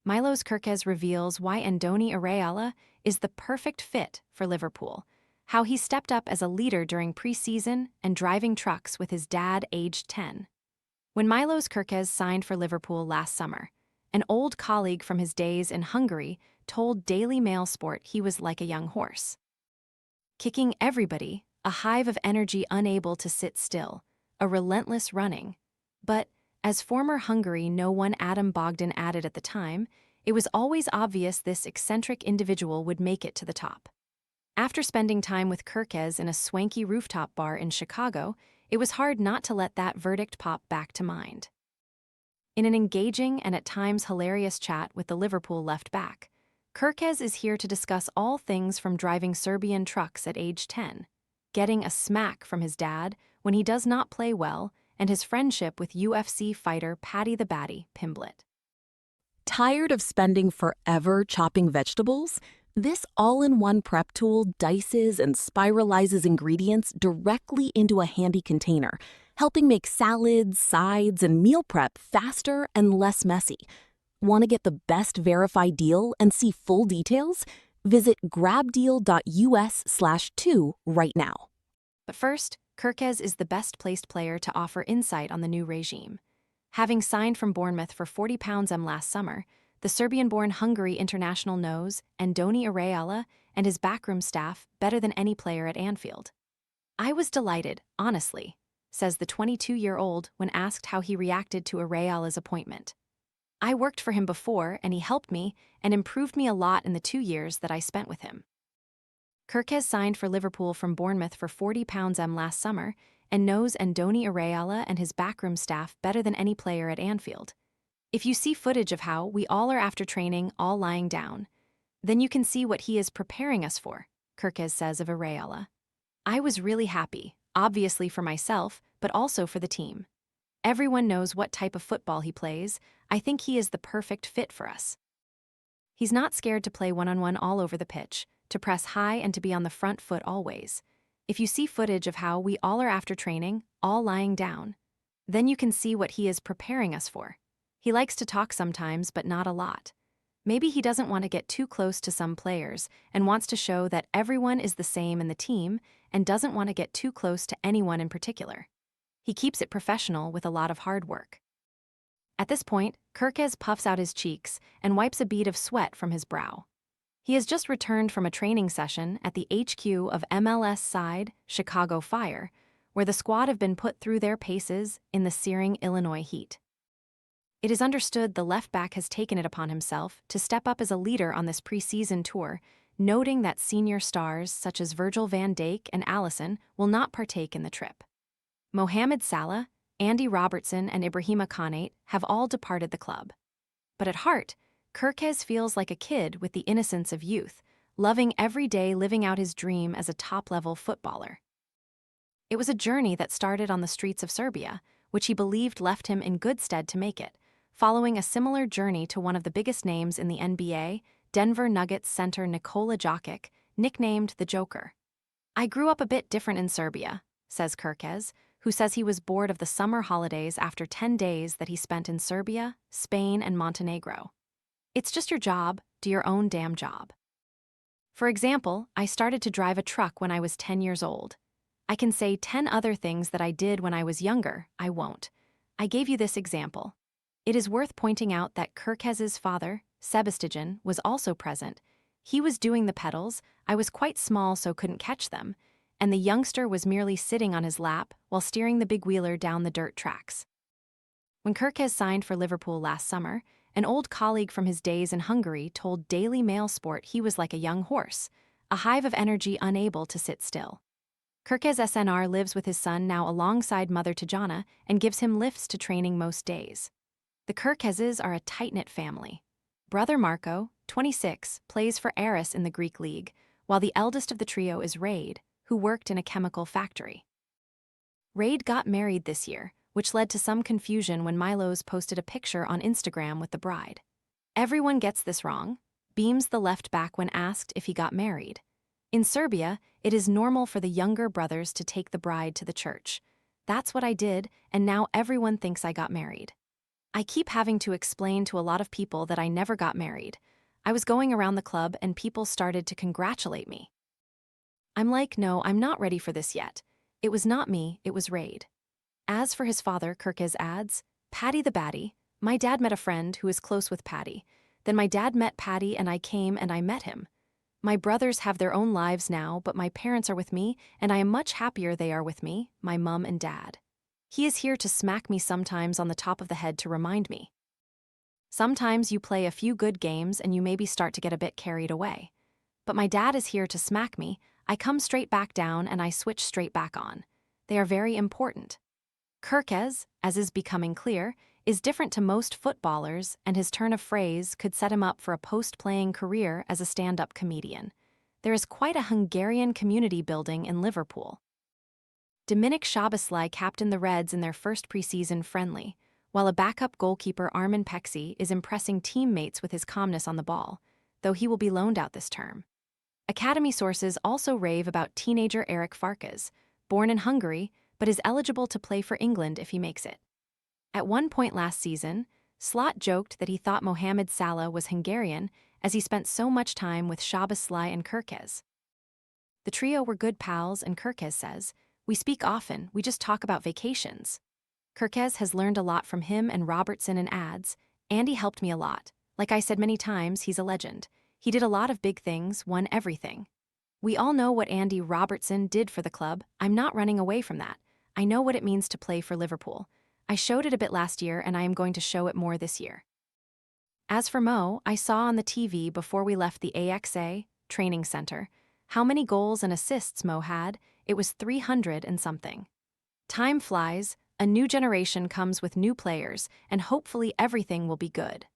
Milos Kerkez reveals why Andoni Iraola is the perfect fit for Liverpool, how he stepped up as a leader during pre-season and driving trucks with his dad aged 10. When Milos Kerkez signed for Liverpool last summer, an old colleague from his days in Hungary told Daily Mail Sport he was like a young horse. Kicking everybody, a hive of energy unable to sit still, a relentless running. But, as former Hungary No Adam Bogdan added at the time, it was always obvious this eccentric individual would make it to the top. After spending time with Kerkez in a swanky rooftop bar in Chicago, it was hard not to let that verdict pop back to mind. In an engaging and at times hilarious chat with the Liverpool left back, Kerkez is here to discuss all things from driving Serbian trucks at age 10, getting a smack from his dad when he does not play well, and his friendship with UFC fighter Paddy The Baddy Pimblett. Tired of spending forever chopping vegetables? This all-in-one prep tool dices and spiralizes ingredients directly into a handy container, helping make salads, sides, and meal prep faster and less messy. Want to get the best verified deal and see full details? Visit grabdeal.us/2 right now. But first, Kerkez is the best-placed player to offer insight on the new regime. Having signed from Bournemouth for £40 last summer, the Serbian-born Hungary international knows Andoni Iraola and his backroom staff better than any player at Anfield. "I was delighted, honestly," says the 22-year-old when asked how he reacted to Iraola's appointment. "I worked for him before, and he helped me and improved me a lot in the 2 years that I spent with him." Kerkez signed for Liverpool from Bournemouth for £40 last summer and knows Andoni Iraola and his backroom staff better than any player at Anfield. "If you see footage of how we all are after training, all lying down, then you can see what he is preparing us for," Kerkez says of Iraola. "I was really happy, obviously for myself, but also for the team. Everyone knows what type of football he plays. I think he is the perfect fit for us. He's not scared to play one-on-one all over the pitch, to press high and to be on the front foot always. If you see footage of how we all are after training, all lying down, then you can see what he is preparing us for. He likes to talk sometimes, but not a lot. Maybe he doesn't want to get too close to some players and wants to show that everyone is the same in the team and doesn't want to get too close to anyone in particular. He keeps it professional with a lot of hard work." At this point, Kerkez puffs out his cheeks and wipes a bead of sweat from his brow. He has just returned from a training session at the HQ of MLS side Chicago Fire, where the squad have been put through their paces in the searing Illinois heat. It is understood the left back has taken it upon himself to step up as a leader on this preseason tour, noting that senior stars such as Virgil van Dijk and Alisson will not partake in the trip. Mohamed Salah, Andy Robertson, and Ibrahima Konate have all departed the club. But at heart, Kerkez feels like a kid with the innocence of youth, loving every day living out his dream as a top-level footballer. It was a journey that started on the streets of Serbia, which he believed left him in good stead to make it, following a similar journey to one of the biggest names in the NBA, Denver Nuggets center Nikola Jokic, nicknamed the Joker. "I grew up a bit different in Serbia," says Kerkez, who says he was bored of the summer holidays after 10 days that he spent in Serbia, Spain, and Montenegro. "It's just your job, do your own damn job. For example, I started to drive a truck when I was 10 years old. I can say 10 other things that I did when I was younger, I won't. I gave you this example." It is worth pointing out that Kerkez's father, Sebastian, was also present. He was doing the pedals, I was quite small so couldn't catch them, and the youngster was merely sitting on his lap while steering the big wheeler down the dirt tracks. When Kerkez signed for Liverpool last summer, an old colleague from his days in Hungary told Daily Mail Sport he was like a young horse, a hive of energy unable to sit still. Kerkez SNR lives with his son now alongside mother Tajana and gives him lifts to training most days. The Kerkezes are a tight-knit family. Brother Marco, 26, plays for Aris in the Greek league, while the eldest of the trio is Raid, who worked in a chemical factory. Raid got married this year, which led to some confusion when Milos posted a picture on Instagram with the bride. "Everyone gets this wrong," beams the left back when asked if he got married. "In Serbia, it is normal for the younger brothers to take the bride to the church. That's what I did, and now everyone thinks I got married." I keep having to explain to a lot of people that I never got married. I was going around the club and people started to congratulate me. I'm like, no, I'm not ready for this yet. It was not me, it was Raid. As for his father, Kerkez adds, Paddy the Baddy. My dad met a friend who is close with Paddy. Then my dad met Paddy and I came and I met him. My brothers have their own lives now, but my parents are with me, and I am much happier they are with me, my mum and dad. He is here to smack me sometimes on the top of the head to remind me. Sometimes you play a few good games and you maybe start to get a bit carried away. But my dad is here to smack me, I come straight back down and I switch straight back on. They are very important. Kerkez, as is becoming clear, is different to most footballers, and his turn of phrase could set him up for a post-playing career as a stand-up comedian. There is quite a Hungarian community building in Liverpool. Dominik Szoboszlai captained the Reds in their first preseason friendly, while a backup goalkeeper Armin Pexi is impressing teammates with his calmness on the ball, though he will be loaned out this term. Academy sources also rave about teenager Eric Farkas, born in Hungary, but is eligible to play for England if he makes it. At one point last season, Slot joked that he thought Mohamed Salah was Hungarian as he spent so much time with Szoboszlai and Kerkez. The trio were good pals, and Kerkez says, "We speak often, we just talk about vacations." Kerkez has learned a lot from him and Robertson and adds, "Andy helped me a lot. Like I said many times, he's a legend. He did a lot of big things, won everything. We all know what Andy Robertson did for the club. I'm not running away from that. I know what it means to play for Liverpool. I showed it a bit last year and I am going to show it more this year." As for Mo, I saw on the TV before we left the AXA training center how many goals and assists Mo had. It was 300 and something. Time flies, a new generation comes with new players, and hopefully everything will be good.